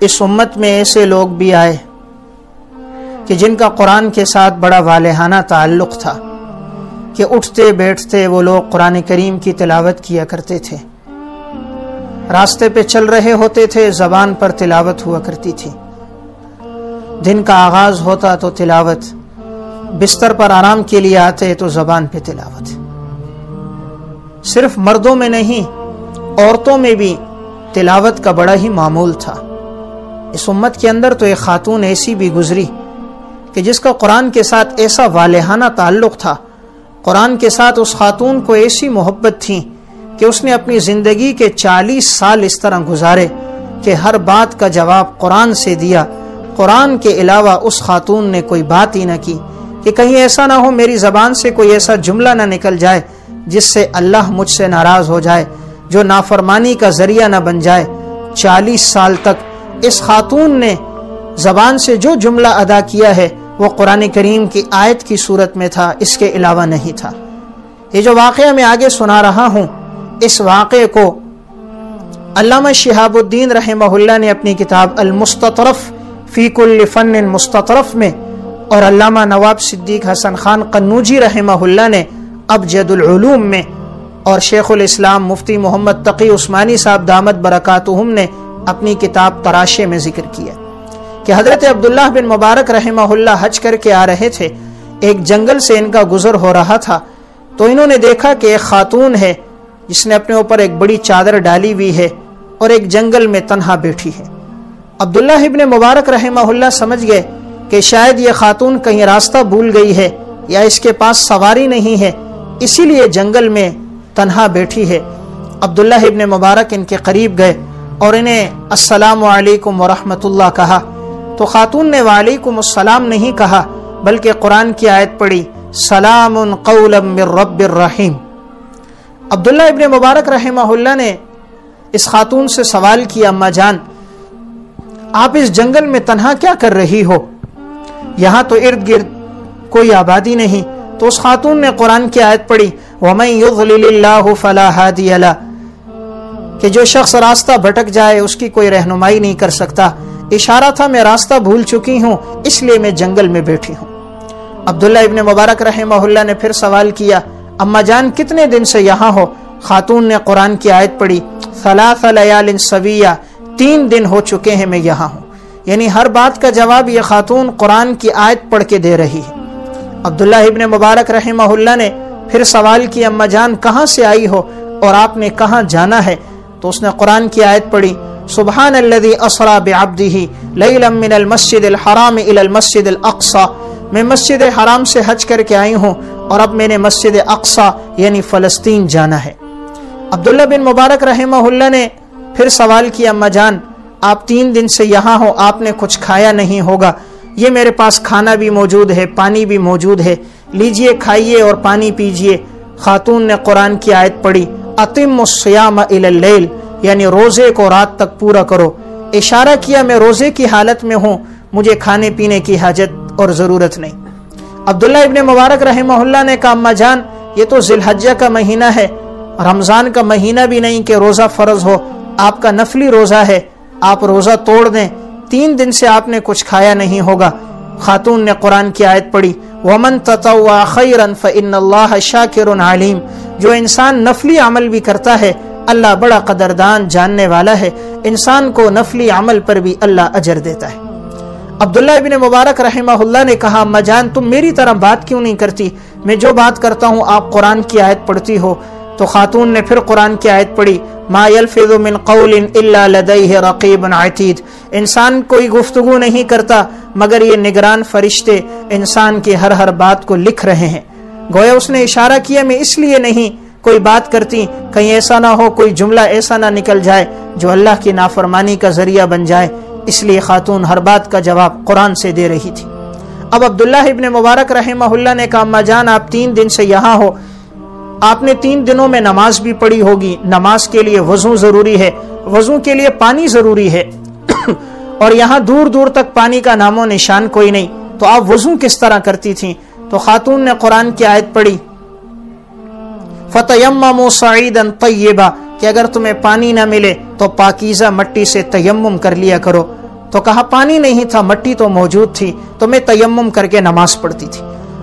اس امت میں ایسے لوگ بھی آئے کہ جن کا قرآن کے ساتھ بڑا والہانہ تعلق تھا کہ اٹھتے بیٹھتے وہ لوگ قرآن کریم کی تلاوت کیا کرتے تھے، راستے پہ چل رہے ہوتے تھے زبان پر تلاوت ہوا کرتی تھی، دن کا آغاز ہوتا تو تلاوت، بستر پر آرام کے لیے آتے تو زبان پہ تلاوت۔ صرف مردوں میں نہیں، عورتوں میں بھی تلاوت کا بڑا ہی معمول تھا۔ اس امت کے اندر تو ایک خاتون ایسی بھی گزری کہ جس کا قرآن کے ساتھ ایسا والہانہ تعلق تھا، قرآن کے ساتھ اس خاتون کو ایسی محبت تھی کہ اس نے اپنی زندگی کے 40 سال اس طرح گزارے کہ ہر بات کا جواب قرآن سے دیا۔ قرآن کے علاوہ اس خاتون نے کوئی بات ہی نہ کی کہ کہیں ایسا نہ ہو میری زبان سے کوئی ایسا جملہ نہ نکل جائے جس سے اللہ مجھ سے ناراض ہو جائے، جو نافرمانی کا ذریعہ نہ بن جائے۔ 40 سال تک اس خاتون نے زبان سے جو جملہ ادا کیا ہے وہ قرآن کریم کی آیت کی صورت میں تھا، اس کے علاوہ نہیں تھا۔ یہ جو واقعہ میں آگے سنا رہا ہوں، اس واقعے کو علامہ شہاب الدین رحمہ اللہ نے اپنی کتاب المستطرف فی کل فن مستطرف میں، اور علامہ نواب صدیق حسن خان قنوجی رحمہ اللہ نے ابجد العلوم میں، اور شیخ الاسلام مفتی محمد تقی عثمانی صاحب دامت برکاتہم نے اپنی کتاب تراشے میں ذکر کیا کہ حضرت عبداللہ بن مبارک رحمہ اللہ حج کر کے آ رہے تھے، ایک جنگل سے ان کا گزر ہو رہا تھا، تو انہوں نے دیکھا کہ ایک خاتون ہے جس نے اپنے اوپر ایک بڑی چادر ڈالی ہوئی ہے اور ایک جنگل میں تنہا بیٹھی ہے۔ عبداللہ ابن مبارک رحمہ اللہ سمجھ گئے کہ شاید یہ خاتون کہیں راستہ بھول گئی ہے یا اس کے پاس سواری نہیں ہے، اسی لیے جنگل میں تنہا بیٹھی ہے۔ عبداللہ ابن مبارک ان کے قریب گئے اور انہیں السلام علیکم ورحمۃ اللہ کہا، تو خاتون نے وعلیکم السلام نہیں کہا بلکہ قرآن کی آیت پڑھی، سلام قولا من رب الرحیم۔ عبداللہ ابن مبارک رحمہ اللہ نے اس خاتون سے سوال کیا، اما جان آپ اس جنگل میں تنہا کیا کر رہی ہو؟ یہاں تو ارد گرد کوئی آبادی نہیں۔ تو اس خاتون نے قرآن کی آیت پڑھی، وَمَن يُضْلِلِ اللَّهُ فَلَا هَادِيَ لَهُ، کہ جو شخص راستہ بھٹک جائے اس کی کوئی رہنمائی نہیں کر سکتا۔ اشارہ تھا میں راستہ بھول چکی ہوں اس لیے میں جنگل میں بیٹھی ہوں۔ عبداللہ ابن مبارک رحمہ اللہ نے پھر سوال کیا، اما جان کتنے دن سے یہاں ہو؟ خاتون نے قرآن کی آیت پڑھی، ثلاث لیال سویہ، 3 دن ہو چکے ہیں میں یہاں ہوں۔ یعنی ہر بات کا جواب یہ خاتون قرآن کی آیت پڑھ کے دے رہی ہے۔ عبداللہ ابن مبارک رحمہ اللہ نے پھر سوال کیا، اما جان کہاں سے آئی ہو اور آپ نے کہاں جانا ہے؟ تو اس نے قرآن کی آیت پڑھی، سبحان الذی اسری بعبدہ لیلا من المسجد الحرام الی المسجد الاقصی، میں مسجد حرام سے حج کر کے آئی ہوں اور اب میں نے مسجد اقصی یعنی فلسطین جانا ہے۔ عبداللہ بن مبارک رحمہ اللہ نے پھر سوال کیا، اما جان آپ 3 دن سے یہاں ہو، آپ نے کچھ کھایا نہیں ہوگا، یہ میرے پاس کھانا بھی موجود ہے، پانی بھی موجود ہے، لیجئے کھائیے اور پانی پیجئے۔ خاتون نے قرآن کی آیت پڑھی، اتم الصیام الی اللیل، یعنی روزے کو رات تک پورا کرو۔ اشارہ کیا میں روزے کی حالت میں ہوں، مجھے کھانے پینے کی حاجت اور ضرورت نہیں۔ عبداللہ ابن مبارک رحمہ اللہ نے کہا، اما جان یہ تو ذی الحجہ کا مہینہ ہے، رمضان کا مہینہ بھی نہیں کہ روزہ فرض ہو، آپ کا نفلی روزہ ہے، آپ روزہ توڑ دیں، 3 دن سے آپ نے کچھ کھایا نہیں ہوگا۔ خاتون نے قرآن کی آیت پڑھی، وَمَن تَطَوَّعَ خَيْرًا فَإِنَّ اللَّهَ شَاكِرٌ عَلِيمٌ، جو انسان نفلی عمل بھی کرتا ہے اللہ بڑا قدردان جاننے والا ہے، انسان کو نفلی عمل پر بھی اللہ اجر دیتا ہے۔ عبداللہ ابن مبارک رحمہ اللہ نے کہا، اما جان تم میری طرح بات کیوں نہیں کرتی؟ میں جو بات کرتا ہوں آپ قرآن کی آیت پڑھتی ہو۔ تو خاتون نے پھر قرآن کی آیت پڑھی، ما یلفظ من قول الا لدیہ رقیب عتید، انسان کوئی گفتگو نہیں کرتا مگر یہ نگران فرشتے انسان کی ہر بات کو لکھ رہے ہیں۔ گویا اس نے اشارہ کیا میں اس لیے نہیں کوئی بات کرتی کہیں ایسا نہ ہو، کوئی جملہ ایسا نہ نکل جائے جو اللہ کی نافرمانی کا ذریعہ بن جائے، اس لیے خاتون ہر بات کا جواب قرآن سے دے رہی تھی۔ اب عبداللہ ابن مبارک رحمہ اللہ نے کہا، اما جان آپ 3 دن سے یہاں ہو، آپ نے 3 دنوں میں نماز بھی پڑھی ہوگی، نماز کے لیے وضو ضروری ہے، وضو کے لیے پانی ضروری ہے اور یہاں دور دور تک پانی کا نام و نشان کوئی نہیں، تو آپ وضو کس طرح کرتی تھیں؟ تو خاتون نے قرآن کی آیت پڑھی، فَتَيَمَّمُوا صَعِيدًا طَيِّبًا، کہ اگر تمہیں پانی نہ ملے تو پاکیزہ مٹی سے تیمم کر لیا کرو۔ تو کہا پانی نہیں تھا، مٹی تو موجود تھی، تو میں تیمم کر کے نماز پڑھتی تھی۔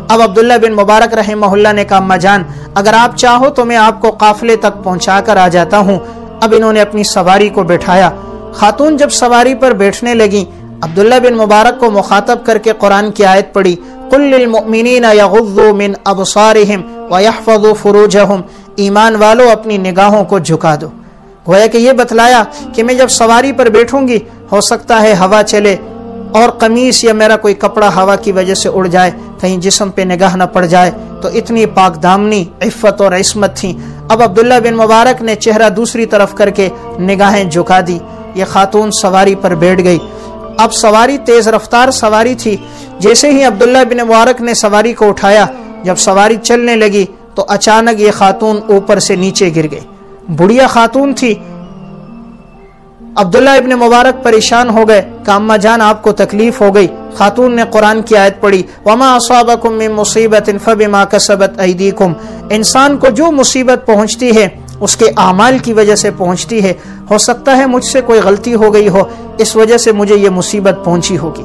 اب عبداللہ بن مبارک رحمہ اللہ نے کہا اما جان اگر آپ چاہو تو میں آپ کو قافلے تک پہنچا کر آ جاتا ہوں۔ اب انہوں نے اپنی سواری کو بٹھایا۔ خاتون جب سواری پر بیٹھنے لگی، عبداللہ بن مبارک کو مخاطب کر کے قرآن کی آیت پڑھی، قل للمؤمنین یغضوا من ابصارہم ویحفظوا فروجہم، ایمان والو اپنی نگاہوں کو جھکا دو۔ گویا کہ یہ بتلایا کہ میں جب سواری پر بیٹھوں گی ہو سکتا ہے ہوا چلے اور قمیص یا میرا کوئی کپڑا ہوا کی وجہ سے اڑ جائے، کہیں جسم پہ نگاہ نہ پڑ جائے، تو اتنی پاک دامنی عفت اور عصمت تھی۔ اب عبداللہ بن مبارک نے چہرہ دوسری طرف کر کے نگاہیں جھکا دی۔ یہ خاتون سواری پر بیٹھ گئی۔ اب سواری تیز رفتار سواری تھی، جیسے ہی عبداللہ بن مبارک نے سواری کو اٹھایا، جب سواری چلنے لگی تو اچانک یہ خاتون اوپر سے نیچے گر گئی۔ بڑھیا خاتون تھی۔ عبداللہ ابن مبارک پریشان ہو گئے کہ اما جان آپ کو تکلیف ہو گئی۔ خاتون نے قرآن کی آیت پڑھی، وَمَا أَصَابَكُم مِّن مُّصِيبَةٍ فَبِمَا كَسَبَتْ أَيْدِيكُم، انسان کو جو مصیبت پہنچتی ہے اس کے اعمال کی وجہ سے پہنچتی ہے، ہو سکتا ہے مجھ سے کوئی غلطی ہو گئی ہو، اس وجہ سے مجھے یہ مصیبت پہنچی ہوگی۔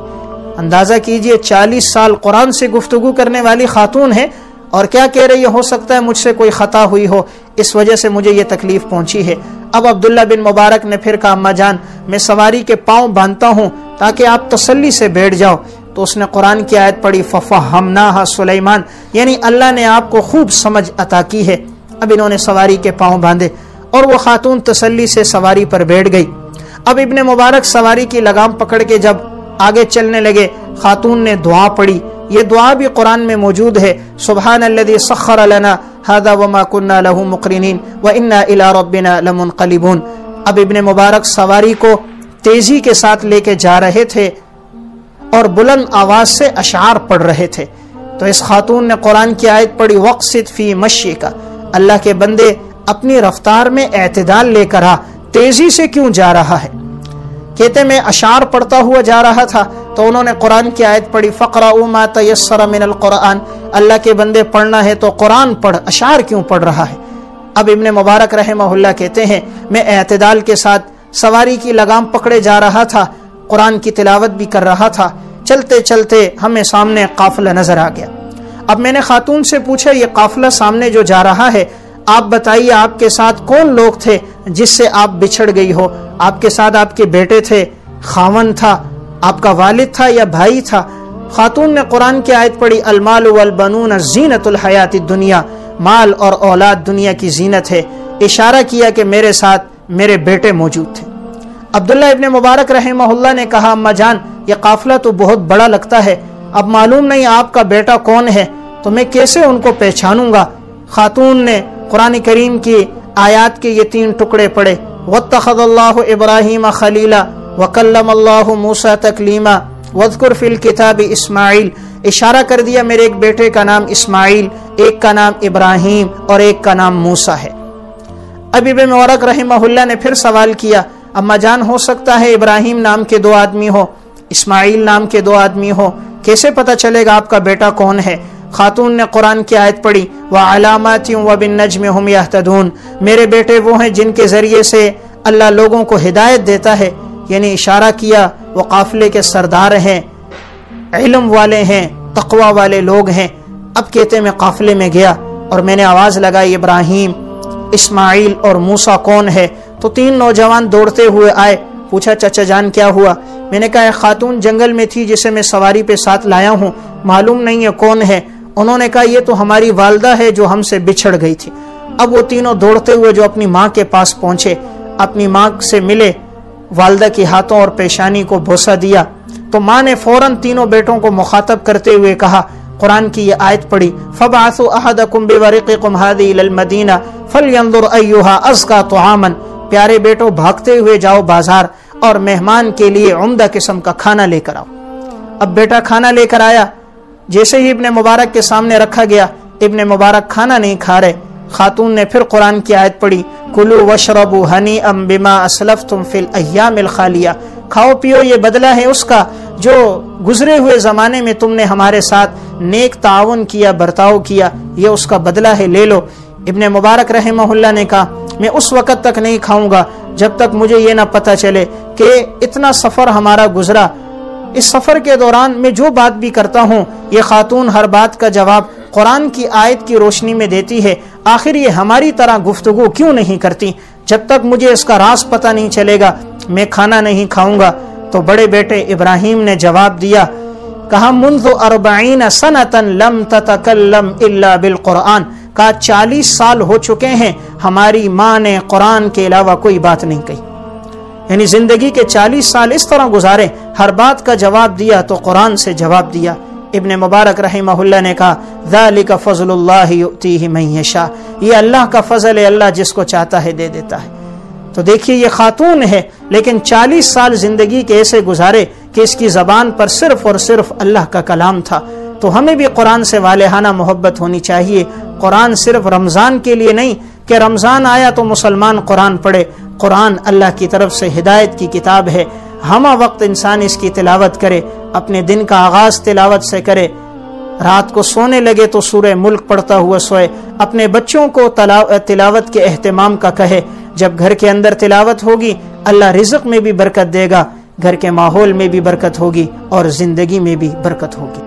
اندازہ کیجئے 40 سال قرآن سے گفتگو کرنے والی خاتون ہے اور کیا کہہ رہی ہے، ہو سکتا ہے مجھ سے کوئی خطا ہوئی ہو، اس وجہ سے مجھے یہ تکلیف پہنچی ہے۔ اب عبداللہ بن مبارک نے پھر کہا اما جان میں سواری کے پاؤں باندھتا ہوں تاکہ آپ تسلی سے بیٹھ جاؤ۔ تو اس نے قرآن کی آیت پڑھی فَفَهَّمْنَاهَا سلیمان، یعنی اللہ نے آپ کو خوب سمجھ عطا کی ہے۔ اب انہوں نے سواری کے پاؤں باندھے اور وہ خاتون تسلی سے سواری پر بیٹھ گئی۔ اب ابن مبارک سواری کی لگام پکڑ کے جب آگے چلنے لگے، خاتون نے دعا پڑھی۔ یہ دعا بھی قرآن میں موجود ہے، سبحان الذی سخر لنا ھذا وما كنا له مقرنین وانا الى ربنا لمنقلبون۔ اب ابن مبارک سواری کو تیزی کے ساتھ لے کے جا رہے تھے اور بلند آواز سے اشعار پڑھ رہے تھے، تو اس خاتون نے قرآن کی آیت پڑھی وقصد فی مشیک، اللہ کے بندے اپنی رفتار میں اعتدال لے کر آ، تیزی سے کیوں جا رہا ہے؟ کہتے میں اشعار پڑھتا ہوا جا رہا تھا تو انہوں نے قرآن کی آیت پڑھی فَقْرَؤُوا مَا تَيَسَّرَ مِنَ الْقُرْآنِ، اللہ کے بندے پڑھنا ہے تو قرآن پڑھ، اشعار کیوں پڑھ رہا ہے؟ اب ابن مبارک رحمہ اللہ کہتے ہیں میں اعتدال کے ساتھ سواری کی لگام پکڑے جا رہا تھا، قرآن کی تلاوت بھی کر رہا تھا۔ چلتے چلتے ہمیں سامنے قافلہ نظر آ گیا۔ اب میں نے خاتون سے پوچھا یہ قافلہ سامنے جو جا رہا ہے، آپ بتائیے آپ کے ساتھ کون لوگ تھے جس سے آپ بچھڑ گئی ہو؟ آپ کے ساتھ آپ کے بیٹے تھے، خاون تھا، آپ کا والد تھا یا بھائی تھا؟ خاتون نے قرآن کی آیت پڑھی المال والبنون زینت الحیات الدنیا، مال اور اولاد دنیا کی زینت ہے۔ اشارہ کیا کہ میرے ساتھ میرے بیٹے موجود تھے۔ عبداللہ ابن مبارک رحمہ اللہ نے کہا اما جان یہ قافلہ تو بہت بڑا لگتا ہے، اب معلوم نہیں آپ کا بیٹا کون ہے، تو میں کیسے ان کو پہچانوں گا؟ خاتون نے قرآن کریم کی آیات کے یہ 3 ٹکڑے پڑھے، وَاتَّخَذَ اللَّهُ إِبْرَاهِيمَ خَلِيلًا وَكَلَّمَ اللَّهُ مُوسَىٰ تَكْلِيمًا وَاذْكُرْ فِي الْكِتَابِ اسماعیل، اشارہ کر دیا میرے ایک بیٹے کا نام اسماعیل، ایک کا نام ابراہیم اور ایک کا نام موسیٰ ہے۔ اب ابن مبارک رحمہ اللہ نے پھر سوال کیا اما جان ہو سکتا ہے ابراہیم نام کے 2 آدمی ہو، اسماعیل نام کے 2 آدمی ہو، کیسے پتہ چلے گا آپ کا بیٹا کون ہے؟ خاتون نے قرآن کی آیت پڑھی وَعَلَامَاتٍ وَبِالنَّجْمِ هُمْ يَهْتَدُونَ، میرے بیٹے وہ ہیں جن کے ذریعے سے اللہ لوگوں کو ہدایت دیتا ہے، یعنی اشارہ کیا وہ قافلے کے سردار ہیں، علم والے ہیں، تقوی والے لوگ ہیں۔ اب کہتے میں قافلے میں گیا اور میں نے آواز لگائی ابراہیم، اسماعیل اور موسیٰ کون ہے؟ تو 3 نوجوان دوڑتے ہوئے آئے، پوچھا چچا جان کیا ہوا؟ میں نے کہا ایک خاتون جنگل میں تھی جسے میں سواری پہ ساتھ لایا ہوں، معلوم نہیں ہے کون ہے۔ انہوں نے کہا یہ تو ہماری والدہ ہے جو ہم سے بچھڑ گئی تھی۔ اب وہ تینوں دوڑتے ہوئے جو اپنی ماں کے پاس پہنچے، اپنی ماں سے ملے، والدہ کی ہاتھوں اور پیشانی کو بوسہ دیا، تو ماں نے فوراً تینوں بیٹوں کو مخاطب کرتے ہوئے کہا، قرآن کی یہ آیت پڑھی فَبْعَثُوا أَحَدَكُمْ بِوَرِقِكُمْ هَٰذِهِ إِلَى الْمَدِينَةِ فَلْيَنظُرْ أَيُّهَا أَزْكَىٰ طَعَامًا، پیارے بیٹوں بھاگتے ہوئے جاؤ بازار اور مہمان کے لیے عمدہ قسم کا کھانا لے کر آؤ۔ اب بیٹا کھانا لے کر آیا، جیسے ہی ابن مبارک کے سامنے رکھا گیا، ابن مبارک کھانا نہیں کھا رہے۔ خاتون نے پھر قرآن کی آیت پڑھی کُلُوا وَاشْرَبُوا هَنِيئًا بِمَا أَسْلَفْتُمْ فِي الْأَيَّامِ الْخَالِيَةِ، کھاؤ پیو یہ بدلہ ہے اس کا جو گزرے ہوئے زمانے میں تم نے ہمارے ساتھ نیک تعاون کیا، برتاؤ کیا، یہ اس کا بدلہ ہے، لے لو۔ ابن مبارک رحمہ اللہ نے کہا میں اس وقت تک نہیں کھاؤں گا جب تک مجھے یہ نہ پتہ چلے کہ اتنا سفر ہمارا گزرا، اس سفر کے دوران میں جو بات بھی کرتا ہوں یہ خاتون ہر بات کا جواب قرآن کی آیت کی روشنی میں دیتی ہے، آخر یہ ہماری طرح گفتگو کیوں نہیں کرتی؟ جب تک مجھے اس کا راز پتہ نہیں چلے گا میں کھانا نہیں کھاؤں گا۔ تو بڑے بیٹے ابراہیم نے جواب دیا، کہا منذ 40 سنة لم تتکلم الا بالقرآن، کہا 40 سال ہو چکے ہیں ہماری ماں نے قرآن کے علاوہ کوئی بات نہیں کہی، یعنی زندگی کے 40 سال اس طرح گزارے، ہر بات کا جواب دیا تو قرآن سے جواب دیا۔ ابن مبارک رحمہ اللہ نے کہا ذالک فضل اللہ یؤتیہ من یشاء، یہ اللہ کا فضل ہے، اللہ جس کو چاہتا ہے دے دیتا ہے۔ تو دیکھیے یہ خاتون ہے لیکن 40 سال زندگی کے ایسے گزارے کہ اس کی زبان پر صرف اور صرف اللہ کا کلام تھا۔ تو ہمیں بھی قرآن سے والہانہ محبت ہونی چاہیے۔ قرآن صرف رمضان کے لیے نہیں کہ رمضان آیا تو مسلمان قرآن پڑھے، قرآن اللہ کی طرف سے ہدایت کی کتاب ہے، ہمہ وقت انسان اس کی تلاوت کرے، اپنے دن کا آغاز تلاوت سے کرے، رات کو سونے لگے تو سورہ ملک پڑھتا ہوا سوئے، اپنے بچوں کو تلاوت کے اہتمام کا کہے۔ جب گھر کے اندر تلاوت ہوگی اللہ رزق میں بھی برکت دے گا، گھر کے ماحول میں بھی برکت ہوگی اور زندگی میں بھی برکت ہوگی۔